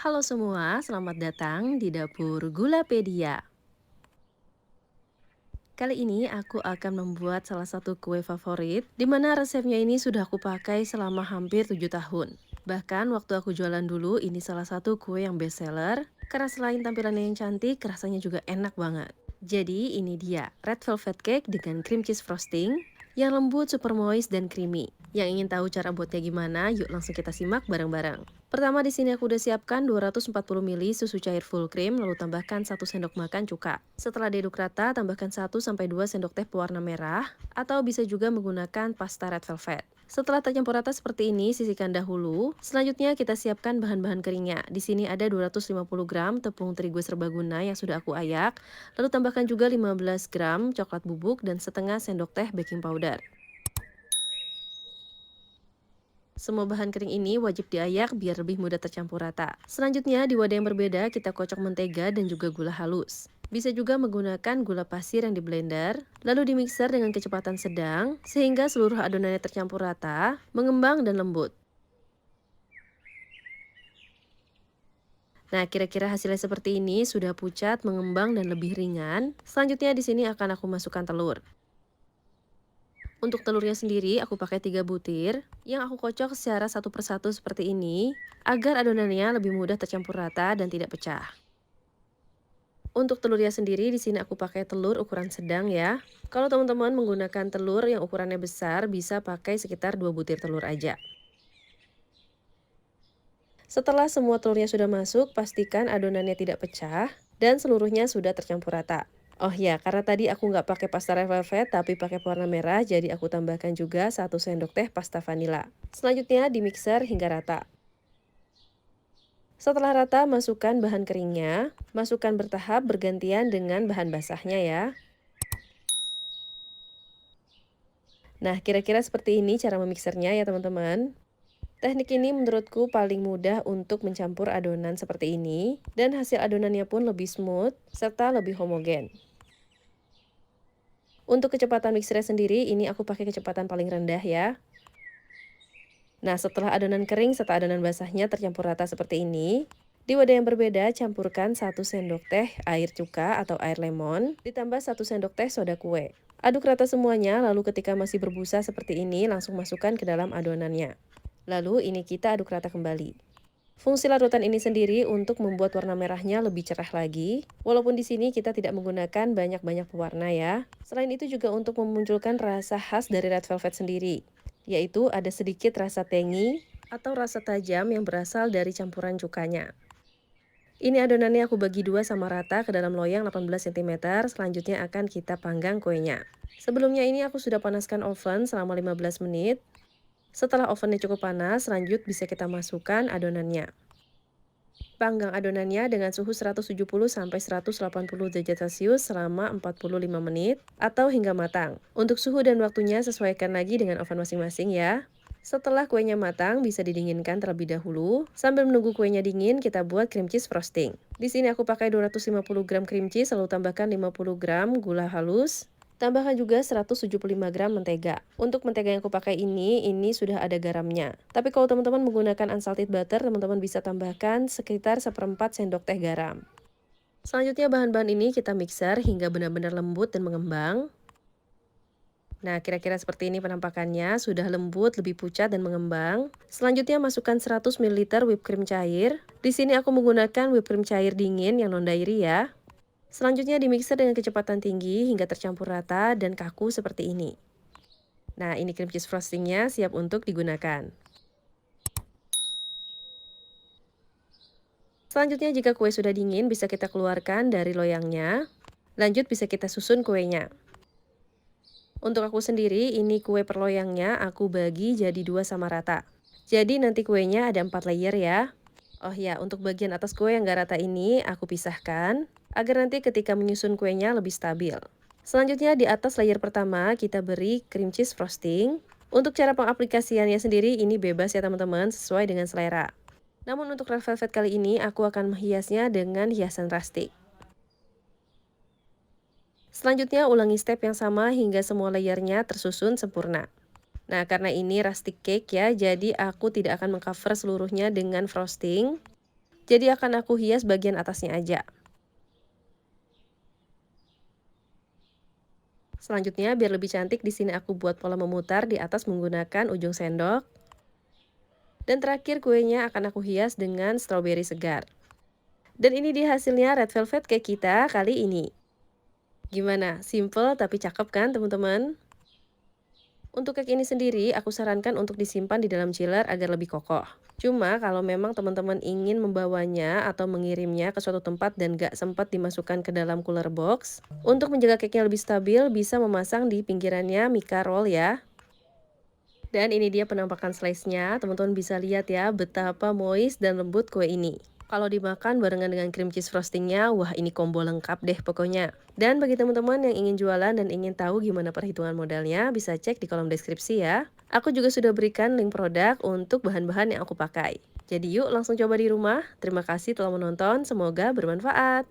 Halo semua, selamat datang di Dapur Gulapedia. Kali ini aku akan membuat salah satu kue favorit, di mana resepnya ini sudah aku pakai selama hampir 7 tahun. Bahkan waktu aku jualan dulu, ini salah satu kue yang best seller, karena selain tampilannya yang cantik, rasanya juga enak banget. Jadi ini dia, red velvet cake dengan cream cheese frosting, yang lembut, super moist, dan creamy. Yang ingin tahu cara buatnya gimana, yuk langsung kita simak bareng-bareng. Pertama di sini aku udah siapkan 240 ml susu cair full cream, lalu tambahkan 1 sendok makan cuka. Setelah diaduk rata, tambahkan 1 sampai 2 sendok teh pewarna merah, atau bisa juga menggunakan pasta red velvet. Setelah tercampur rata seperti ini, sisihkan dahulu. Selanjutnya kita siapkan bahan-bahan keringnya. Di sini ada 250 gram tepung terigu serbaguna yang sudah aku ayak, lalu tambahkan juga 15 gram coklat bubuk dan setengah sendok teh baking powder. Semua bahan kering ini wajib diayak biar lebih mudah tercampur rata. Selanjutnya, di wadah yang berbeda, kita kocok mentega dan juga gula halus. Bisa juga menggunakan gula pasir yang di blender, lalu dimixer dengan kecepatan sedang, sehingga seluruh adonannya tercampur rata, mengembang dan lembut. Nah, kira-kira hasilnya seperti ini, sudah pucat, mengembang, dan lebih ringan. Selanjutnya di sini akan aku masukkan telur. Untuk telurnya sendiri, aku pakai 3 butir, yang aku kocok secara satu persatu seperti ini, agar adonannya lebih mudah tercampur rata dan tidak pecah. Untuk telurnya sendiri, di sini aku pakai telur ukuran sedang ya. Kalau teman-teman menggunakan telur yang ukurannya besar, bisa pakai sekitar 2 butir telur aja. Setelah semua telurnya sudah masuk, pastikan adonannya tidak pecah dan seluruhnya sudah tercampur rata. Oh ya, karena tadi aku nggak pakai pasta red velvet tapi pakai pewarna merah, jadi aku tambahkan juga 1 sendok teh pasta vanila. Selanjutnya di mixer hingga rata. Setelah rata, masukkan bahan keringnya. Masukkan bertahap bergantian dengan bahan basahnya ya. Nah, kira-kira seperti ini cara memixernya ya teman-teman. Teknik ini menurutku paling mudah untuk mencampur adonan seperti ini, dan hasil adonannya pun lebih smooth serta lebih homogen. Untuk kecepatan mixernya sendiri, ini aku pakai kecepatan paling rendah ya. Nah, setelah adonan kering serta adonan basahnya tercampur rata seperti ini, di wadah yang berbeda campurkan 1 sendok teh air cuka atau air lemon, ditambah 1 sendok teh soda kue. Aduk rata semuanya, lalu ketika masih berbusa seperti ini, langsung masukkan ke dalam adonannya. Lalu ini kita aduk rata kembali. Fungsi larutan ini sendiri untuk membuat warna merahnya lebih cerah lagi, walaupun di sini kita tidak menggunakan banyak-banyak pewarna ya. Selain itu juga untuk memunculkan rasa khas dari red velvet sendiri, yaitu ada sedikit rasa tangy atau rasa tajam yang berasal dari campuran cukanya. Ini adonannya aku bagi dua sama rata ke dalam loyang 18 cm, selanjutnya akan kita panggang kuenya. Sebelumnya ini aku sudah panaskan oven selama 15 menit. Setelah ovennya cukup panas, lanjut bisa kita masukkan adonannya. Panggang adonannya dengan suhu 170 sampai 180 derajat Celcius selama 45 menit atau hingga matang. Untuk suhu dan waktunya sesuaikan lagi dengan oven masing-masing ya. Setelah kuenya matang, bisa didinginkan terlebih dahulu. Sambil menunggu kuenya dingin, kita buat cream cheese frosting. Di sini aku pakai 250 gram cream cheese, lalu tambahkan 50 gram gula halus. Tambahkan juga 175 gram mentega. Untuk mentega yang aku pakai ini sudah ada garamnya. Tapi kalau teman-teman menggunakan unsalted butter, teman-teman bisa tambahkan sekitar 1/4 sendok teh garam. Selanjutnya bahan-bahan ini kita mixer hingga benar-benar lembut dan mengembang. Nah, kira-kira seperti ini penampakannya, sudah lembut, lebih pucat dan mengembang. Selanjutnya masukkan 100 ml whipped cream cair. Di sini aku menggunakan whipped cream cair dingin yang non-dairy ya. Selanjutnya dimixer dengan kecepatan tinggi hingga tercampur rata dan kaku seperti ini. Nah, ini cream cheese frostingnya siap untuk digunakan. Selanjutnya jika kue sudah dingin bisa kita keluarkan dari loyangnya. Lanjut bisa kita susun kuenya. Untuk aku sendiri, ini kue per loyangnya aku bagi jadi 2 sama rata. Jadi nanti kuenya ada 4 layer ya. Oh ya, untuk bagian atas kue yang gak rata ini aku pisahkan, agar nanti ketika menyusun kuenya lebih stabil. Selanjutnya di atas layer pertama kita beri cream cheese frosting. Untuk cara pengaplikasiannya sendiri ini bebas ya teman-teman, sesuai dengan selera. Namun untuk red velvet kali ini aku akan menghiasnya dengan hiasan rustic. Selanjutnya ulangi step yang sama hingga semua layernya tersusun sempurna. Nah, karena ini rustic cake ya, jadi aku tidak akan mengcover seluruhnya dengan frosting. Jadi akan aku hias bagian atasnya aja. Selanjutnya, biar lebih cantik, di sini aku buat pola memutar di atas menggunakan ujung sendok. Dan terakhir, kuenya akan aku hias dengan stroberi segar. Dan ini dia hasilnya red velvet cake kita kali ini. Gimana? Simple tapi cakep kan teman-teman? Untuk cake ini sendiri, aku sarankan untuk disimpan di dalam chiller agar lebih kokoh. Cuma kalau memang teman-teman ingin membawanya atau mengirimnya ke suatu tempat dan gak sempat dimasukkan ke dalam cooler box, untuk menjaga cake-nya lebih stabil, bisa memasang di pinggirannya mica roll ya. Dan ini dia penampakan slice-nya, teman-teman bisa lihat ya betapa moist dan lembut kue ini. Kalau dimakan barengan dengan cream cheese frostingnya, wah ini combo lengkap deh pokoknya. Dan bagi teman-teman yang ingin jualan dan ingin tahu gimana perhitungan modalnya, bisa cek di kolom deskripsi ya. Aku juga sudah berikan link produk untuk bahan-bahan yang aku pakai. Jadi yuk langsung coba di rumah. Terima kasih telah menonton, semoga bermanfaat.